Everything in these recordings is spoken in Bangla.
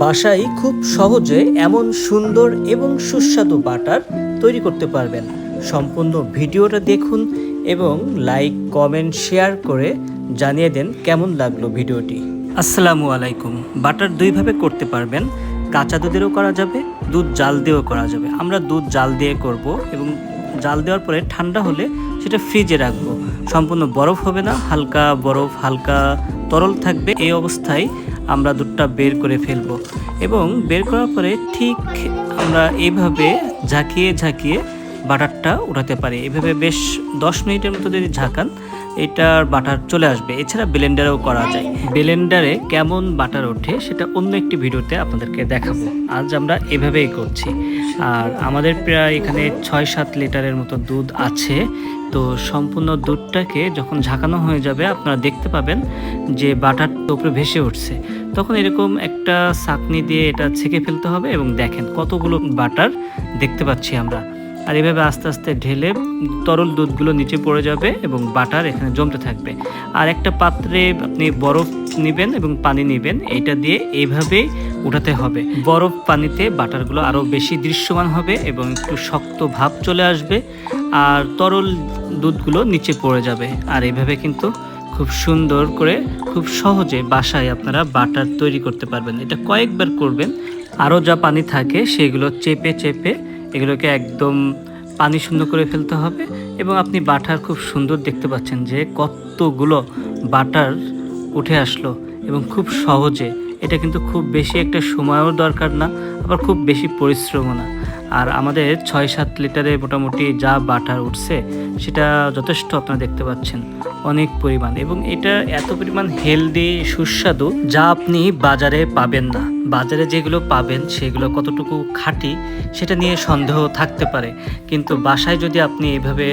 বাসায় খুব সহজে এমন সুন্দর এবং সুস্বাদু বাটার তৈরি করতে পারবেন। সম্পূর্ণ ভিডিওটা দেখুন এবং লাইক কমেন্ট শেয়ার করে জানিয়ে দেন কেমন লাগলো ভিডিওটি। আসসালামু আলাইকুম। বাটার দুইভাবে করতে পারবেন, কাঁচা দুধেরও করা যাবে, দুধ জাল দিয়েও করা যাবে। আমরা দুধ জাল দিয়ে করব এবং জাল দেওয়ার পরে ঠান্ডা হলে সেটা ফ্রিজে রাখবো। সম্পূর্ণ বরফ হবে না, হালকা বরফ, হালকা তরল থাকবে। এই অবস্থায় আমরা দুধটা বের করে ফেলবো এবং বের করার পরে ঠিক আমরা এইভাবে ঝাঁকিয়ে ঝাঁকিয়ে বাটারটা উঠাতে পারি। এইভাবে বেশ 10 মিনিটের মতো যদি ঝাঁকান, এটার বাটার চলে আসবে। এছাড়া ব্লেন্ডারেও করা যায়। ব্লেন্ডারে কেমন বাটার ওঠে সেটা অন্য একটি ভিডিওতে আপনাদেরকে দেখাবো। আজ আমরা এভাবেই করছি। আর আমাদের প্রায় এখানে 6-7 লিটারের মতো দুধ আছে। তো সম্পূর্ণ দুধটাকে যখন ঝাঁকানো হয়ে যাবে, আপনারা দেখতে পাবেন যে বাটার উপরে ভেসে উঠছে। তখন এরকম একটা ছাঁকনি দিয়ে এটা ছেঁকে ফেলতে হবে এবং দেখেন কতগুলো বাটার দেখতে পাচ্ছি আমরা। আর এভাবে আস্তে আস্তে ঢেলে তরল দুধগুলো নিচে পড়ে যাবে এবং বাটার এখানে জমতে থাকবে। আর একটা পাত্রে আপনি বরফ নেবেন এবং পানি নেবেন, এটা দিয়ে এইভাবেই উঠাতে হবে। বরফ পানিতে বাটারগুলো আরও বেশি দৃশ্যমান হবে এবং একটু শক্ত ভাব চলে আসবে আর তরল দুধগুলো নিচে পড়ে যাবে। আর এইভাবে কিন্তু খুব সুন্দর করে খুব সহজে বাসায় আপনারা বাটার তৈরি করতে পারবেন। এটা কয়েকবার করবেন। আরও যা পানি থাকে সেগুলো চেপে চেপে এগুলোকে একদম পানি শূন্য করে ফেলতে হবে এবং আপনি বাটার খুব সুন্দর দেখতে পাচ্ছেন যে কতগুলো বাটার উঠে আসলো এবং খুব সহজে। এটা কিন্তু খুব বেশি একটা সময়ও দরকার না, আবার খুব বেশি পরিশ্রমও না। আর আমাদের 6-7 লিটারে মোটামুটি যা বাটার উঠছে সেটা যথেষ্ট, আপনারা দেখতে পাচ্ছেন অনেক পরিমাণ। এবং এটা এত পরিমাণ হেলদি, সুস্বাদু যা আপনি বাজারে পাবেন না। বাজারে যেগুলো পাবেন সেগুলো কতটুকু খাঁটি সেটা নিয়ে সন্দেহ থাকতে পারে, কিন্তু বাসায় যদি আপনি এইভাবে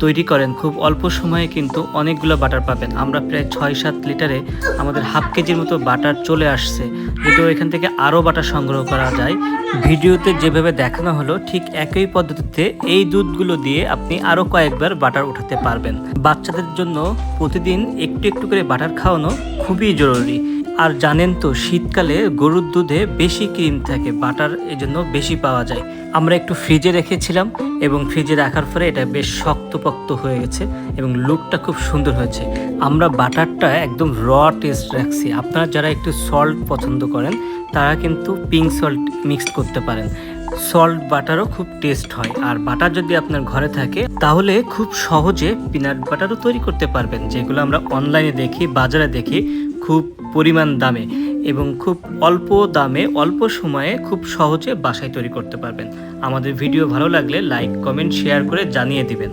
তৈরি করেন খুব অল্প সময়ে কিন্তু অনেকগুলো বাটার পাবেন। আমরা প্রায় 6-7 লিটারে আমাদের হাফ কেজির মতো বাটার চলে আসছে। যদিও এখান থেকে আরও বাটার সংগ্রহ করা যায়। ভিডিওতে যেভাবে দেখানো হলো ঠিক একই পদ্ধতিতে এই দুধগুলো দিয়ে আপনি আরও কয়েকবার বাটার উঠাতে পারবেন। বাচ্চাদের জন্য প্রতিদিন একটু একটু করে বাটার খাওয়ানো খুবই জরুরি। আর জানেন তো শীতকালে গরুর দুধে বেশি ক্রিম থাকে, বাটার এজন্য বেশি পাওয়া যায়। আমরা একটু ফ্রিজে রেখেছিলাম এবং ফ্রিজে রাখার পরে এটা বেশ শক্তপোক্ত হয়ে গেছে এবং লুকটা খুব সুন্দর হয়েছে। আমরা বাটারটা একদম র টেস্ট রাখছি। আপনারা যারা একটু সল্ট পছন্দ করেন তারা কিন্তু পিঙ্ক সল্ট মিক্স করতে পারেন। সল্ট বাটারও খুব টেস্ট হয়। আর বাটার যদি আপনার ঘরে থাকে তাহলে খুব সহজে পিনাট বাটারও তৈরি করতে পারবেন, যেগুলো আমরা অনলাইনে দেখি, বাজারে দেখি খুব পরিমাণ দামে এবং খুব অল্প দামে অল্প সময়ে খুব সহজে বাসায় তৈরি করতে পারবেন। আমাদের ভিডিও ভালো লাগলে লাইক কমেন্ট শেয়ার করে জানিয়ে দিবেন।